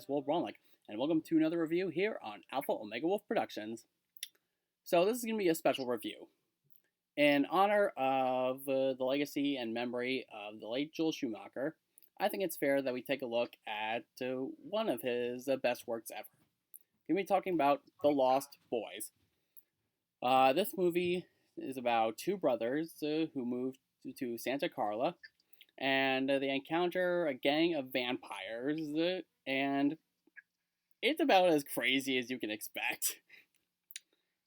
Wolf Bromlick, and welcome to another review here on Alpha Omega Wolf Productions. So this is going to be a special review. In honor of the legacy and memory of the late Joel Schumacher, I think it's fair that we take a look at one of his best works ever. We're going to be talking about The Lost Boys. This movie is about two brothers who move to Santa Carla, and they encounter a gang of vampires, and it's about as crazy as you can expect.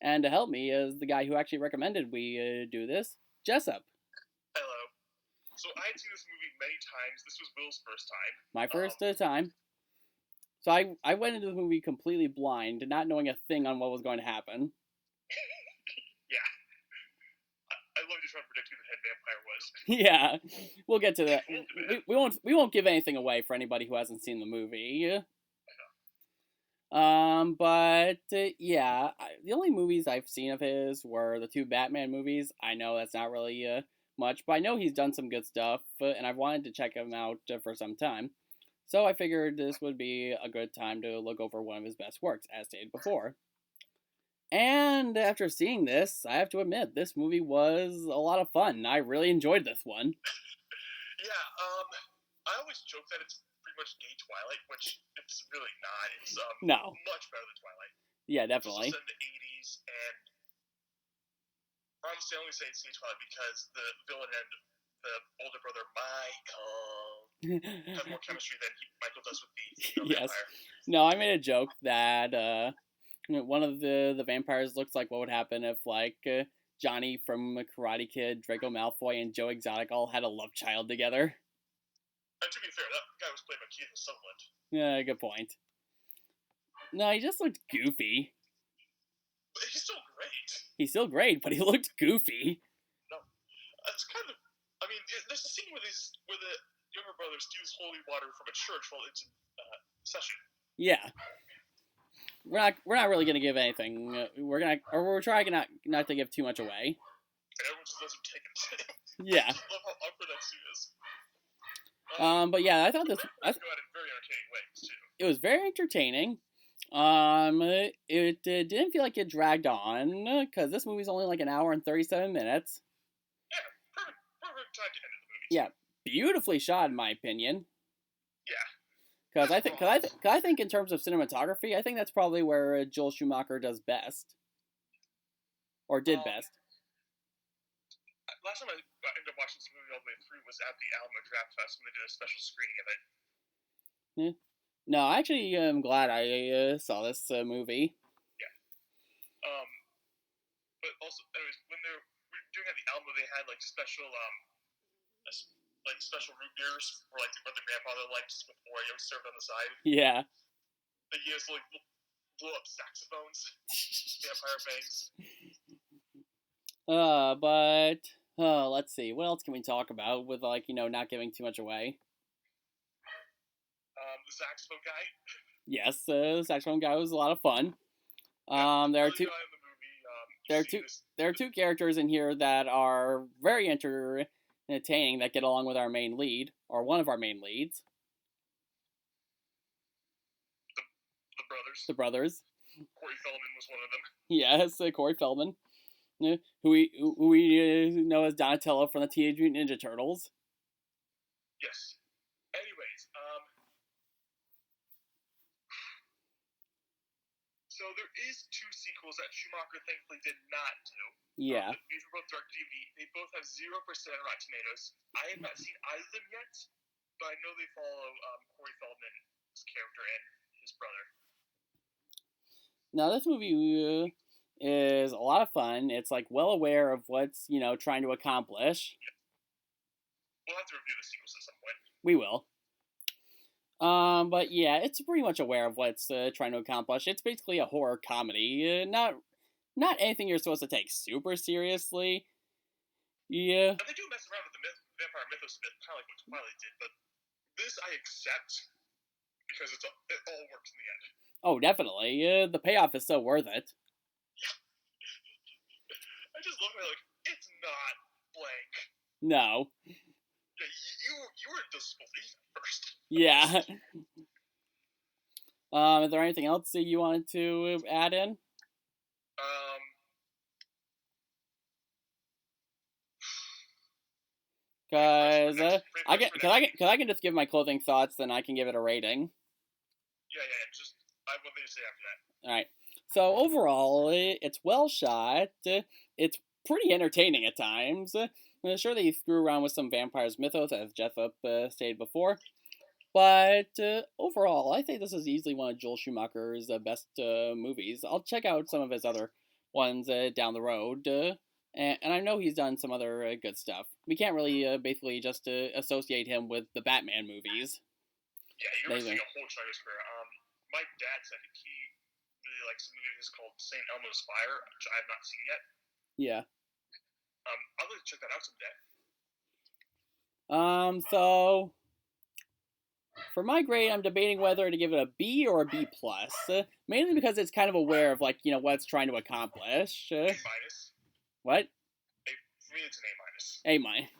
And to help me is the guy who actually recommended we do this, Jessup. Hello. So I had seen this movie many times. This was Will's first time. My first time. So I went into the movie completely blind, not knowing a thing on what was going to happen. Yeah. I love just trying to predict who the head vampire was. Yeah, we'll get to that. We won't give anything away for anybody who hasn't seen the movie. The only movies I've seen of his were the two Batman movies. I know that's not really much, but I know he's done some good stuff, and I've wanted to check him out for some time. So I figured this would be a good time to look over one of his best works, as stated before. And after seeing this, I have to admit, this movie was a lot of fun. I really enjoyed this one. Yeah, I always joke that it's pretty much gay Twilight, which it's really not. It's No. much better than Twilight. Yeah, definitely. It's in the 80s, and honestly, I only say it's gay Twilight because the villain and the older brother, Michael, have more chemistry than Michael does with the yes. vampire. No, I made a joke that one of the vampires looks like what would happen if, Johnny from Karate Kid, Draco Malfoy, and Joe Exotic all had a love child together. And to be fair, that guy was played by Keith Sutherland. Yeah, good point. No, he just looked goofy. But he's still great. He's still great, but he looked goofy. No, it's kind of. I mean, there's a scene where the younger brother steals holy water from a church while it's in session. Yeah. We're not really gonna give anything. We're trying not to give too much away. And everyone just lets him take it. Yeah. I just love how awkward that scene is. But yeah, I thought this. Go at it in very entertaining ways too. It was very entertaining. It didn't feel like it dragged on because this movie's only like an hour and 37 minutes. Yeah, perfect time to end the movie. Yeah, beautifully shot in my opinion. Yeah. Because I think in terms of cinematography, I think that's probably where Joel Schumacher does best, or did best. Last time I ended up watching this movie all the way through was at the Alamo Draft Fest when they did a special screening of it. Yeah. No, I actually am glad I saw this movie. Yeah. But also, anyways, when they were doing it at the Alamo, they had like special special root beers for like what the grandfather liked before he was served on the side. Yeah. They used to like blow up saxophones, vampire fangs. Let's see. What else can we talk about with not giving too much away? The saxophone guy. Yes, the saxophone guy was a lot of fun. There are two characters in here that are very entertaining that get along with our main lead, or one of our main leads. The brothers. Corey Feldman was one of them. Yes, Corey Feldman, who we know as Donatello from the Teenage Mutant Ninja Turtles. Yes. Anyways, so there is two sequels that Schumacher thankfully did not do. Yeah. These were both direct DVD. They both have 0% on Rotten Tomatoes. I have not seen either of them yet, but I know they follow Corey Feldman's character and his brother. Now, this movie is a lot of fun. It's well aware of what's trying to accomplish. Yeah. We'll have to review the sequels at some point. We will. But yeah, it's pretty much aware of what it's trying to accomplish. It's basically a horror comedy, not anything you're supposed to take super seriously. Yeah. And they do mess around with the vampire mythos a bit, kind of like what Twilight did, but this I accept because it all works in the end. Oh, definitely. The payoff is so worth it. Yeah. I just love it. It's not blank. No. Yeah, you were in disbelief at first. Yeah. Is there anything else that you wanted to add in? Um, Cause Brave Quest for next week. cause I can just give my closing thoughts, then I can give it a rating. Yeah. Just I have one thing to say after that. All right. So overall, it's well shot. It's pretty entertaining at times. Sure, they threw around with some vampires mythos, as Jessup stated before. But overall, I think this is easily one of Joel Schumacher's best movies. I'll check out some of his other ones down the road. And I know he's done some other good stuff. We can't really basically just associate him with the Batman movies. Yeah, you're missing a whole chunk of his career. My dad said he really likes a movie called St. Elmo's Fire, which I have not seen yet. Yeah. I'd like to check that out someday. So for my grade, I'm debating whether to give it a B or a B plus, mainly because it's kind of aware of what it's trying to accomplish. A minus. What? For me, it's an A minus. A minus.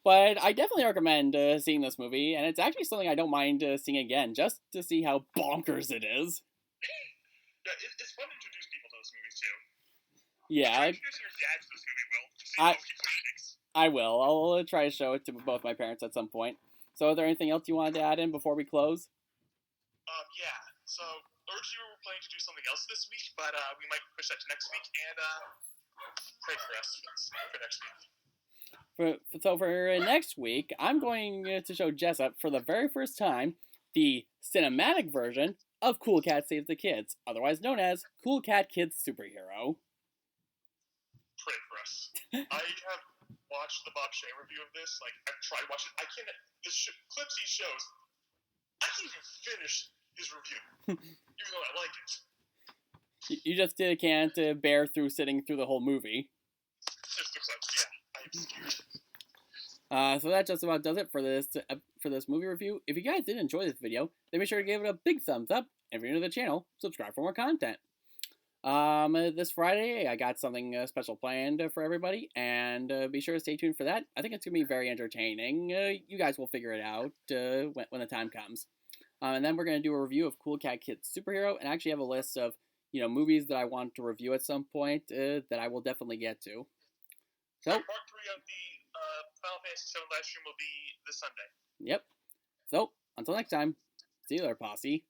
But I definitely recommend seeing this movie, and it's actually something I don't mind seeing again, just to see how bonkers it is. Yeah, it's fun to introduce people to this movie too. Yeah. Introduce your dad to this movie, Will. See what he thinks. I will. I'll try to show it to both my parents at some point. So, is there anything else you wanted to add in before we close? Yeah. So, originally we were planning to do something else this week, but we might push that to next week, and pray for us for next week. So for next week, I'm going to show Jessup for the very first time the cinematic version of Cool Cat Saves the Kids, otherwise known as Cool Cat Kids Superhero. Pray for us. I have watched the Bob Shea review of this. I've tried watching. I can't. The clips he shows, I can't even finish his review, even though I like it. You just can't bear through sitting through the whole movie. Just the clips, yeah. I'm scared. So that just about does it for this movie review. If you guys did enjoy this video, then be sure to give it a big thumbs up. And if you're new to the channel, subscribe for more content. This Friday, I got something special planned for everybody, and be sure to stay tuned for that. I think it's going to be very entertaining. You guys will figure it out when the time comes. And then we're going to do a review of Cool Cat Kids Superhero, and actually have a list of movies that I want to review at some point that I will definitely get to. So, part 3 of the Final Fantasy VII live stream will be this Sunday. Yep. So, until next time, see you there, posse.